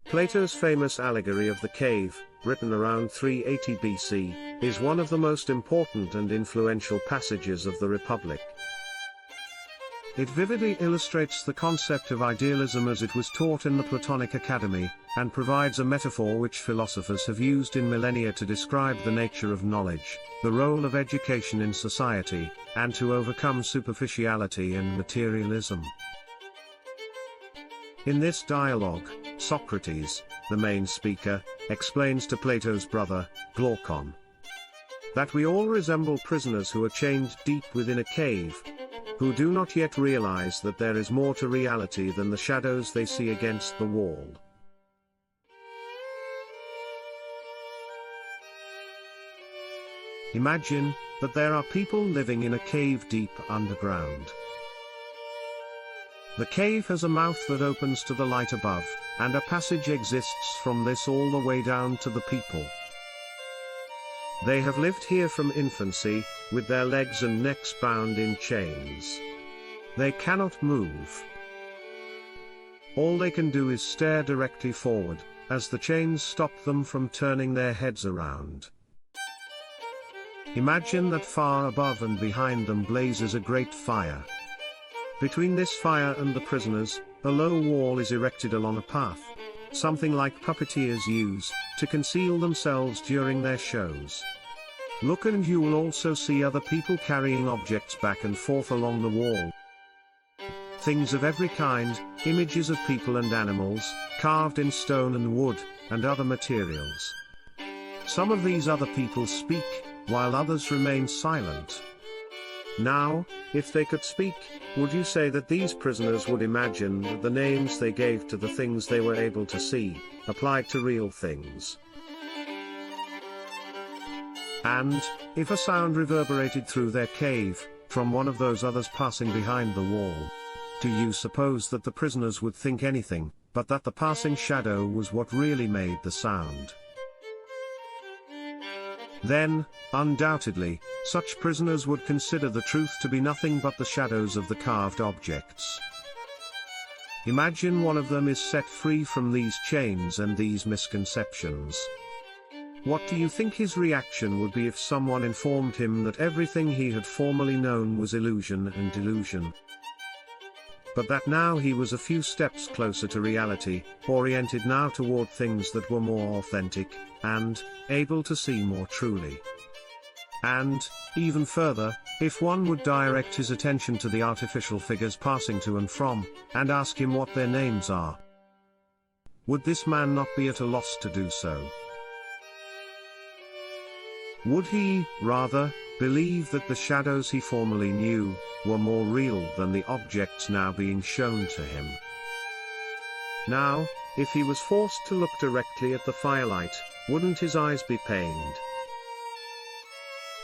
Plato's famous Allegory of the Cave, written around 380 BC, is one of the most important and influential passages of the Republic. It vividly illustrates the concept of idealism as it was taught in the Platonic Academy, and provides a metaphor which philosophers have used in millennia to describe the nature of knowledge, the role of education in society, and to overcome superficiality and materialism. In this dialogue, Socrates, the main speaker, explains to Plato's brother, Glaukon, that we all resemble prisoners who are chained deep within a cave, who do not yet realize that there is more to reality than the shadows they see against the wall. Imagine that there are people living in a cave deep underground. The cave has a mouth that opens to the light above, and a passage exists from this all the way down to the people. They have lived here from infancy, with their legs and necks bound in chains. They cannot move. All they can do is stare directly forward, as the chains stop them from turning their heads around. Imagine that far above and behind them blazes a great fire. Between this fire and the prisoners, a low wall is erected along a path, something like puppeteers use, to conceal themselves during their shows. Look and you will also see other people carrying objects back and forth along the wall. Things of every kind, images of people and animals, carved in stone and wood, and other materials. Some of these other people speak, while others remain silent. Now, if they could speak, would you say that these prisoners would imagine that the names they gave to the things they were able to see, applied to real things? And, if a sound reverberated through their cave, from one of those others passing behind the wall, do you suppose that the prisoners would think anything, but that the passing shadow was what really made the sound? Then, undoubtedly, such prisoners would consider the truth to be nothing but the shadows of the carved objects. Imagine one of them is set free from these chains and these misconceptions. What do you think his reaction would be if someone informed him that everything he had formerly known was illusion and delusion? But that now he was a few steps closer to reality, oriented now toward things that were more authentic, and able to see more truly. And, even further, if one would direct his attention to the artificial figures passing to and from, and ask him what their names are, would this man not be at a loss to do so? Would he, rather, believe that the shadows he formerly knew were more real than the objects now being shown to him? Now, if he was forced to look directly at the firelight, wouldn't his eyes be pained?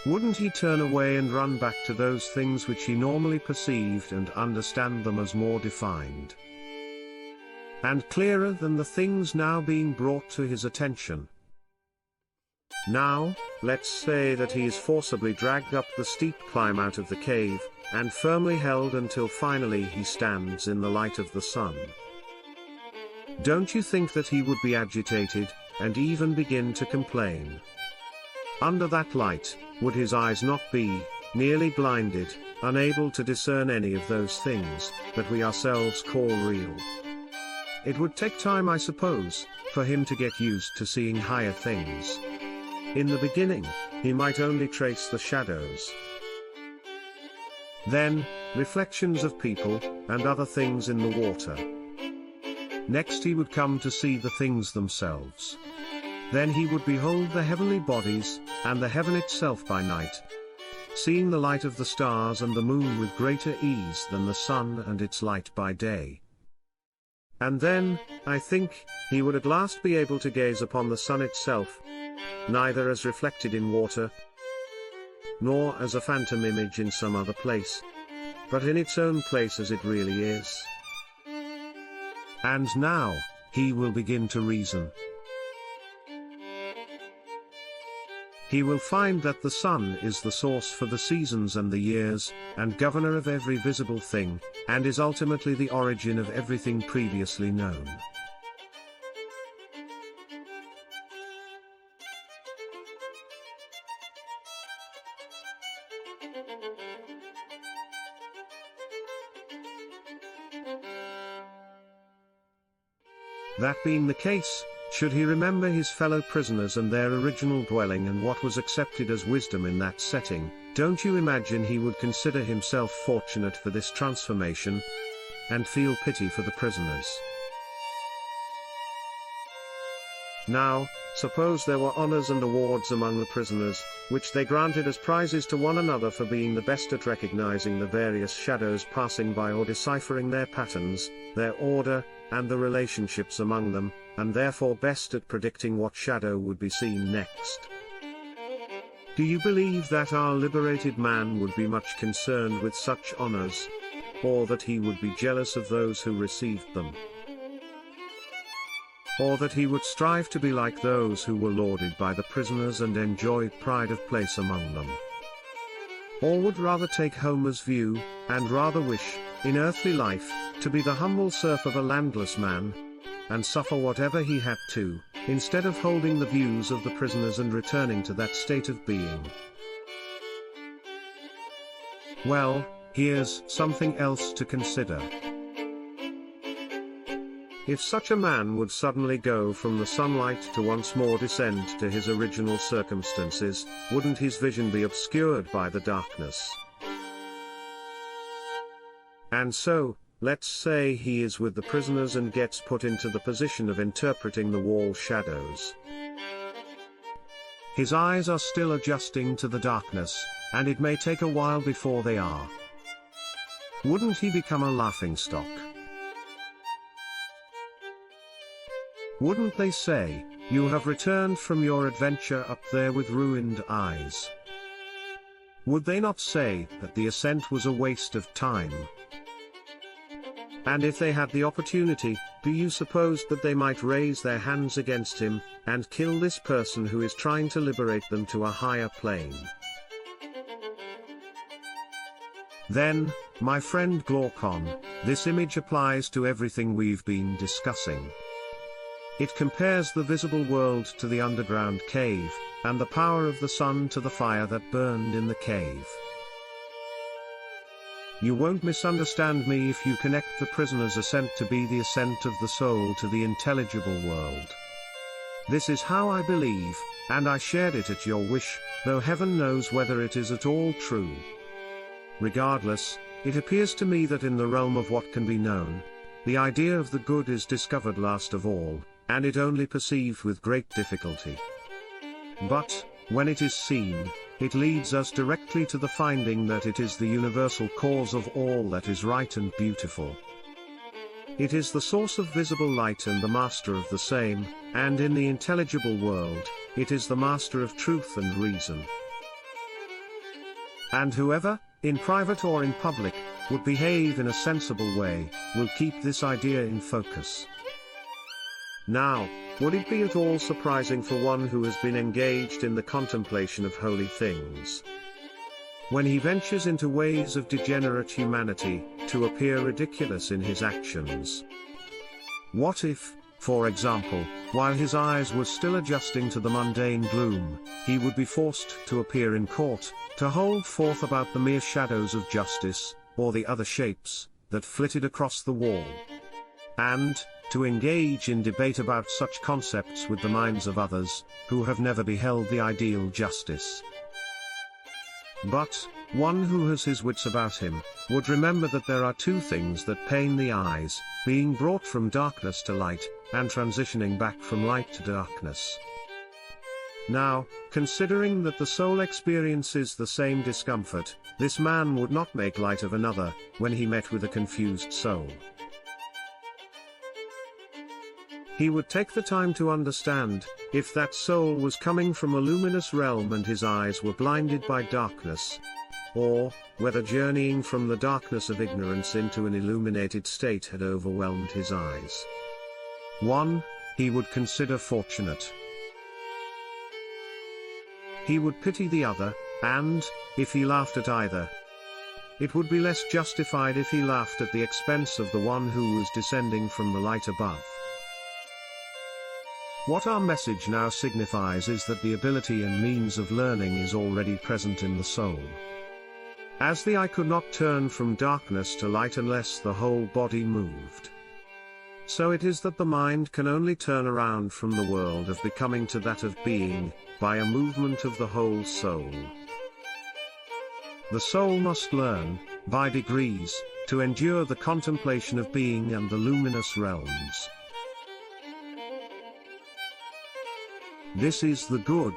Wouldn't he turn away and run back to those things which he normally perceived and understand them as more defined and clearer than the things now being brought to his attention? Now, let's say that he is forcibly dragged up the steep climb out of the cave, and firmly held until finally he stands in the light of the sun. Don't you think that he would be agitated, and even begin to complain? Under that light, would his eyes not be nearly blinded, unable to discern any of those things that we ourselves call real? It would take time, I suppose, for him to get used to seeing higher things. In the beginning, he might only trace the shadows. Then, reflections of people, and other things in the water. Next he would come to see the things themselves. Then he would behold the heavenly bodies, and the heaven itself by night, seeing the light of the stars and the moon with greater ease than the sun and its light by day. And then, I think, he would at last be able to gaze upon the sun itself, neither as reflected in water, nor as a phantom image in some other place, but in its own place as it really is. And now, he will begin to reason. He will find that the sun is the source for the seasons and the years, and governor of every visible thing, and is ultimately the origin of everything previously known. That being the case, should he remember his fellow prisoners and their original dwelling and what was accepted as wisdom in that setting, don't you imagine he would consider himself fortunate for this transformation, and feel pity for the prisoners? Now, suppose there were honors and awards among the prisoners, which they granted as prizes to one another for being the best at recognizing the various shadows passing by or deciphering their patterns, their order, and the relationships among them, and therefore best at predicting what shadow would be seen next. Do you believe that our liberated man would be much concerned with such honors, or that he would be jealous of those who received them? Or that he would strive to be like those who were lauded by the prisoners and enjoy pride of place among them? Or would rather take Homer's view, and rather wish, in earthly life, to be the humble serf of a landless man, and suffer whatever he had to, instead of holding the views of the prisoners and returning to that state of being? Well, here's something else to consider. If such a man would suddenly go from the sunlight to once more descend to his original circumstances, wouldn't his vision be obscured by the darkness? And so, let's say he is with the prisoners and gets put into the position of interpreting the wall shadows. His eyes are still adjusting to the darkness, and it may take a while before they are. Wouldn't he become a laughingstock? Wouldn't they say, "You have returned from your adventure up there with ruined eyes"? Would they not say that the ascent was a waste of time? And if they had the opportunity, do you suppose that they might raise their hands against him, and kill this person who is trying to liberate them to a higher plane? Then, my friend Glaukon, this image applies to everything we've been discussing. It compares the visible world to the underground cave, and the power of the sun to the fire that burned in the cave. You won't misunderstand me if you connect the prisoner's ascent to be the ascent of the soul to the intelligible world. This is how I believe, and I shared it at your wish, though heaven knows whether it is at all true. Regardless, it appears to me that in the realm of what can be known, the idea of the good is discovered last of all, and it only perceived with great difficulty. But, when it is seen, it leads us directly to the finding that it is the universal cause of all that is right and beautiful. It is the source of visible light and the master of the same, and in the intelligible world, it is the master of truth and reason. And whoever, in private or in public, would behave in a sensible way, will keep this idea in focus. Now, would it be at all surprising for one who has been engaged in the contemplation of holy things, when he ventures into ways of degenerate humanity, to appear ridiculous in his actions? What if, for example, while his eyes were still adjusting to the mundane gloom, he would be forced to appear in court, to hold forth about the mere shadows of justice, or the other shapes, that flitted across the wall, and to engage in debate about such concepts with the minds of others, who have never beheld the ideal justice? But, one who has his wits about him, would remember that there are two things that pain the eyes, being brought from darkness to light, and transitioning back from light to darkness. Now, considering that the soul experiences the same discomfort, this man would not make light of another, when he met with a confused soul. He would take the time to understand, if that soul was coming from a luminous realm and his eyes were blinded by darkness, or, whether journeying from the darkness of ignorance into an illuminated state had overwhelmed his eyes. One, he would consider fortunate. He would pity the other, and, if he laughed at either, it would be less justified if he laughed at the expense of the one who was descending from the light above. What our message now signifies is that the ability and means of learning is already present in the soul. As the eye could not turn from darkness to light unless the whole body moved, so it is that the mind can only turn around from the world of becoming to that of being, by a movement of the whole soul. The soul must learn, by degrees, to endure the contemplation of being and the luminous realms. This is the good,